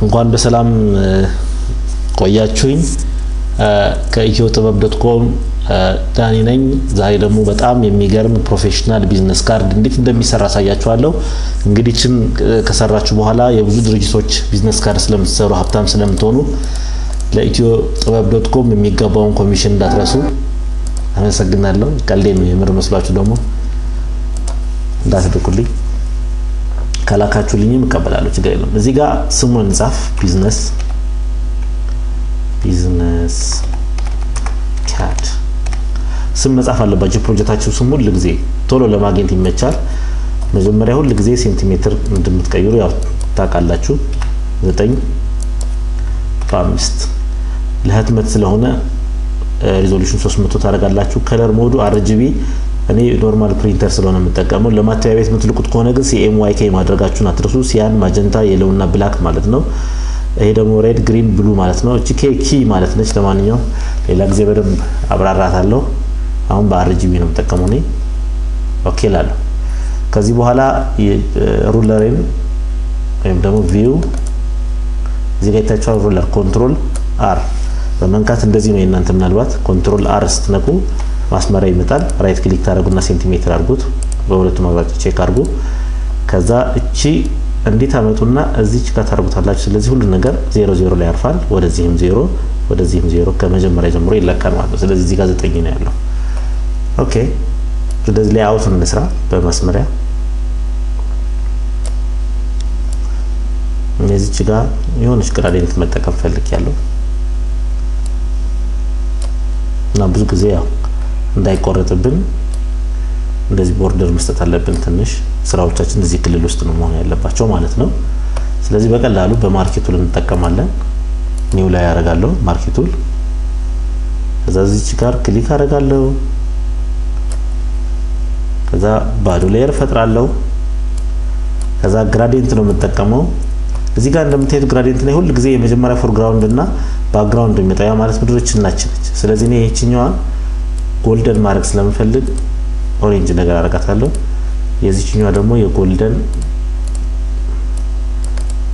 እንኳን በሰላም ቆያችሁኝ ከኢትዮጥበብ.com ዳኒ ነኝ ዛሬ ደግሞ በጣም የሚገርም ፕሮፌሽናል ቢዝነስ ካርድ እንዴት እንደሚሰራ አሳያችኋለሁ እንግዲህ ችን ከሰራችሁ በኋላ የብዙ ድርጅቶች ቢዝነስ ካርድ ስለምትሰሩ ሀብታም ስለምትሆኑ ለኢትዮጥበብ.com የሚገባውን ኮሚሽን እንዳትረሱ አመሰግናለሁ ቀልዴ ነው የምር መስሏችሁ ደግሞ እንዳትደቁልኝ ካላካችሁልኝም እቀበላለሁ ችግር የለም እዚህ ጋር ስሙን ጻፍ ቢዝነስ ካርድ ስም መጻፍ አለባችሁ ፕሮጀክታችሁ ስም ሁሉ ጊዜ ቶሎ ለማግኘት ይመቻል መጀመሪያ ሁሉ ጊዜ ሴንቲሜትር እንደምትቀይሩ ያው ታውቃላችሁ 9 በ5 ለህትመት ስለሆነ ሪዞሉሽን 300 ታረጋላችሁ ከለር ሞዱ RGB እኔ ኖርማል ፕሪንተር ስለሆነ የምጠቀመው ለማተሚያ ቤት የምትልኩት ከሆነ ግን CMYK ማድረጋችሁን አትርሱ ሲያን ማጀንታ የለውና ብላክ ማለት ነው ይሄ ደግሞ ሬድ ግሪን ብሉ ማለት ነው እቺ ኬ ማለት ነች ለማንኛውም ሌላ ጊዜ በደንብ አብራራታለሁ አሁን በRGB ነው የምጠቀመው እኔ ኦኬ ላለው ከዚህ በኋላ ሩለርን ወይም ደግሞ ቪው እዚህ ጋር ታቻው ሩለር ኮንትሮል R በመንካት እንደዚህ ነው እናንተ ምናልባት ኮንትሮል R ስትነኩ ማስመሪያ ይመጣል ራይት ክሊክ ታደርጉና ሴንቲሜትር አድርጉት በሁለቱም አቅጣጫ ቼክ አድርጉ ከዛ እቺ እንዴት አመጡና እዚች ጋር ታርጉታላችሁ ስለዚህ ሁሉ ነገር 00 ላይ ያርፋል ወደዚህም 0 ወደዚህም 0 ከመጀመሪያ ጀምሮ ይለካል ማለት ነው ስለዚህ እዚህ ጋር 9 ነው ያለው ኦኬ ስለዚህ ላይ አውት እንስራ በመስመሪያ እዚች ጋር የሆነች ግራዲየንት መጠቀም ፈልጊያለሁ እና ብዙ ጊዜ ያው እንዳይቆረጥብን እንደዚህ ቦርደር መስጠት አለብን ትንሽ ስራዎቻችን እዚህ ክልል ውስጥ ነው መሆን ያለባቸው ማለት ነው ስለዚህ በቀላሉ በማርኬቱል እንጠቀማለን ኒው ላይ ያረጋለሁ ማርኬቱል ከዛ እዚች ጋር ክሊክ አረጋለሁ ከዛ ባዶ ሌየር ፈጥራለሁ ከዛ ግራዲየንት ነው የምጠቀመው እዚህ ጋር እንደምታዩት ግራዲየንት ላይ ሁሉ ጊዜ የመጀመሪያ ፎርግራውንድ እና ባክግራውንድ የሚመጣው ማለት ምድሮችን ናቸው ስለዚህ እኔ እቺኛዋን ጎልደን ማርክ ስለምፈልግ ኦሬንጅ ነገር አረጋታለሁ የዚህኛዋ ደግሞ የጎልደን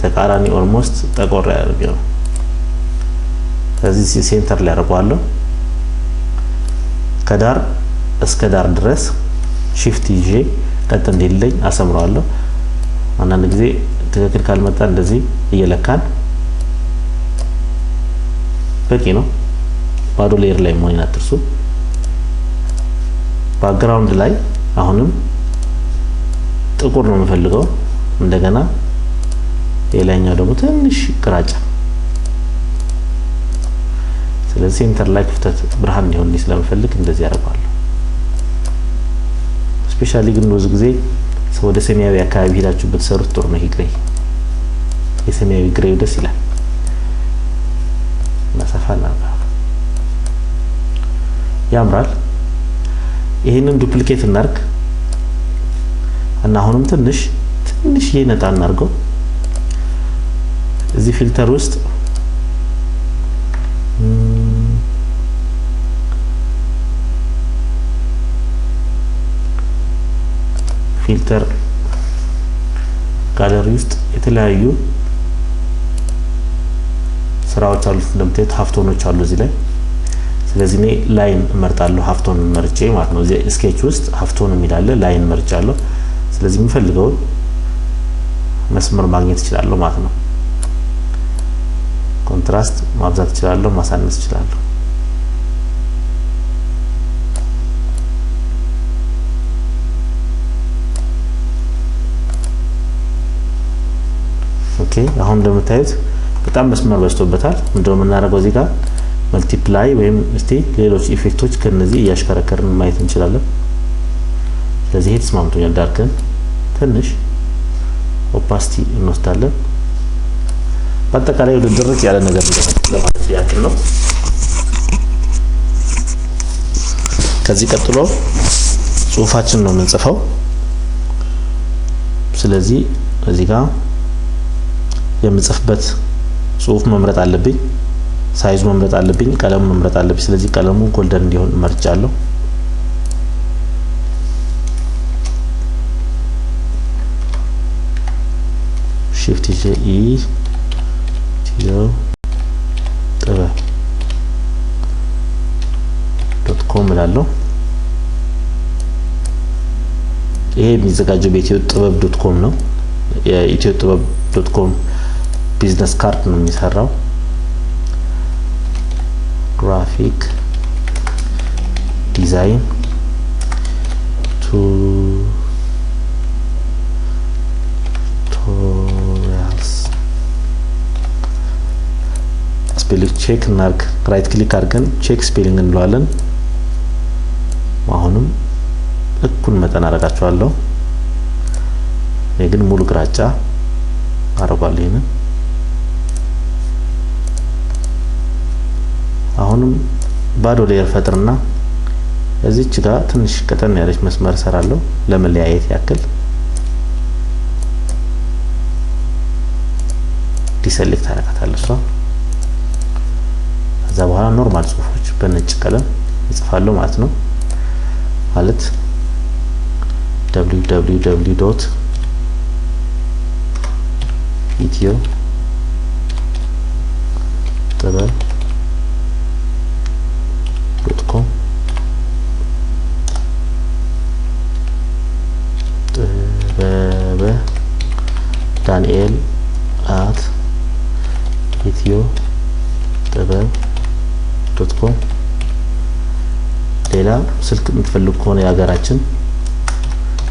ተቃራኒ ኦልሞስት ተቆራ ያርገው ከዚህ ሴንተር ላይ አረጋዋለሁ ከዳር እስከ ዳር ድረስ shift ይዤ ቀጥ እንዲልኝ አሰምራለሁ አንዳንድ ጊዜ ትክክል ካልመጣ እንደዚህ እየለካን በቂ ነው ባዶ ሌየር ላይ መሆን አትርሱ ባክግራውንድ ላይ አሁንም ጥቁር ነው የምፈልገው እንደገና የላይኛው ደግሞ ትንሽ ግራጫ ስለዚህ ሴንተር ላይ ክፍተት ብርሃን እንዲሆን ስለምፈልግ እንደዚህ ያደርጋለሁ ስፔሻሊ ግን ብዙ ጊዜ ወደ ሰማያዊ አካባቢ ሄዳችሁ ብትሰሩት ጥሩ ነው ይግሬ የሰማያዊ ግሬው ደስ ይላል ማሳፋና ያምራል ይሄንን ዱፕሊኬት እናርግ እና አሁንም ትንሽ ይነጣ እናርገው እዚህ ፊልተር ውስጥ ፊልተር ጋለሪ ውስጥ የተለያዩ ስራዎች አሉ እንደምታዩት ሀፍቶኖች አሉ እዚህ ላይ ስለዚህ እኔ ላይን እመርጣለሁ ሀፍቶን መርጬ ማለት ነው እዚህ ስኬች ውስጥ ሀፍቶን የሚላለ ላይን መርጫለሁ ስለዚህ የምፈልገው መስመር ማግኘት ይችላል ማለት ነው ኮንትራስት ማብዛት ይችላል ማሳነስ ይችላል ኦኬ አሁን እንደምታዩት በጣም መስመር በዝቶበታል እንደውም እናደርገው እዚህ ጋር መልቲፕላይ ወይም እስቲ ሌሎች ኢፌክቶች ከነዚህ ያሽከረከርን ማየት እንችላለን ስለዚህ ሄድስ ማምቶኛል ዳርክን ትንሽ ኦፓሲቲ እንወስዳለን በአጠቃላይ ወደ ድርቅ ያለ ነገር ለማለት ያክል ነው ከዚህ ቀጥሎ ጽሁፋችን ነው የምንጽፈው ስለዚህ እዚህ ጋር የምጽፍበት ጽሁፍ መምረጥ አለብኝ ሳይዝ መምረጥ አለብኝ ቀለም መምረጥ አለብኝ ስለዚህ ቀለሙ ጎልደን እንዲሆን መርጫለሁ shift J E ኢትዮጥበብ.com እላለሁ። ይሄ የሚዘጋጀው በኢትዮጥበብ.com ነው። የኢትዮጥበብ.com ቢዝነስ ካርድ ነው የሚሰራው። ግራፊክ ዲዛይን ቱቶሪያልስ ስፔሊንግ ቼክ እናርግ። ራይት ክሊክ አድርገን ቼክ ስፔሊንግ እንለዋለን። አሁንም እኩል መጠን አደርጋቸዋለሁ። እኔ ግን ሙሉ ግራጫ አረጋለሁ። ይሄንን አሁንም ባዶ ሌየር ፈጥርና እዚች ጋር ትንሽ ቀጠን ያለች መስመር ሰራለሁ ለመለያየት ያክል። ዲሰሌክት አደርጋታለሁ እሷ። ከዛ በኋላ ኖርማል ጽሁፎች በነጭ ቀለም እጽፋለሁ ማለት ነው። ማለት www.itioጥበብ.com ጥበበ ዳንኤል @itioጥበብ.com ሌላ ስልክ የምትፈልጉ ከሆነ የሀገራችን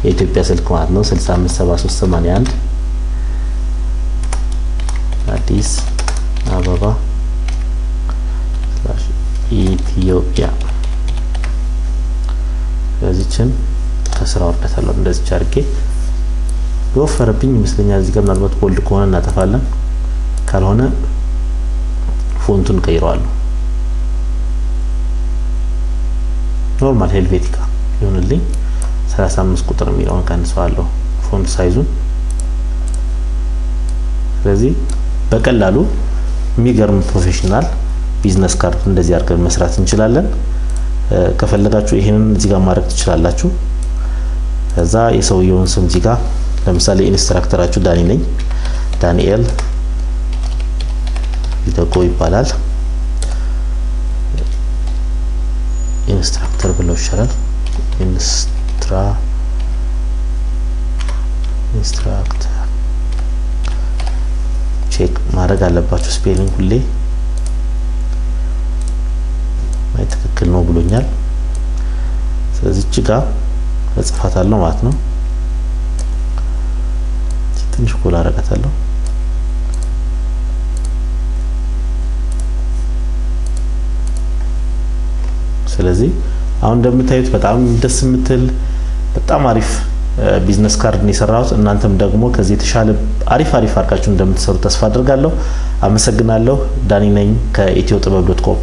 የኢትዮጵያ ስልክ ማለት ነው 657381 አዲስ አበባ ኢትዮጵያ። ስለዚህችን ከስራ ወርደታለሁ እንደዚህ አድርጌ የወፈረብኝ ይመስለኛል። እዚህ ጋር ምናልባት ቦልድ ከሆነ እናጠፋለን፣ ካልሆነ ፎንቱን ቀይረዋለሁ። ኖርማል ሄልቬቲካ ይሁንልኝ። 35 ቁጥር የሚለውን ቀንሰዋለሁ ፎንት ሳይዙን። ስለዚህ በቀላሉ የሚገርም ፕሮፌሽናል ቢዝነስ ካርድ እንደዚህ አድርገን መስራት እንችላለን። ከፈለጋችሁ ይሄንን እዚህ ጋር ማድረግ ትችላላችሁ። ከዛ የሰውየውን ስም እዚህ ጋር ለምሳሌ ኢንስትራክተራችሁ ዳኒ ነኝ፣ ዳንኤል ይደጎ ይባላል። ኢንስትራክተር ብለው ይሻላል። ኢንስትራክተር ቼክ ማድረግ አለባችሁ። ስፔሊንግ ሁሌ ትክክል ነው ብሎኛል። ስለዚህ እዚህ ጋር እጽፋታለሁ ማለት ነው። ትንሽ ኮላ አረጋታለሁ። ስለዚህ አሁን እንደምታዩት በጣም ደስ የምትል በጣም አሪፍ ቢዝነስ ካርድ ነው የሰራሁት። እናንተም ደግሞ ከዚህ የተሻለ አሪፍ አድርጋችሁ እንደምትሰሩ ተስፋ አድርጋለሁ። አመሰግናለሁ። ዳኒ ነኝ ከኢትዮጥበብ.com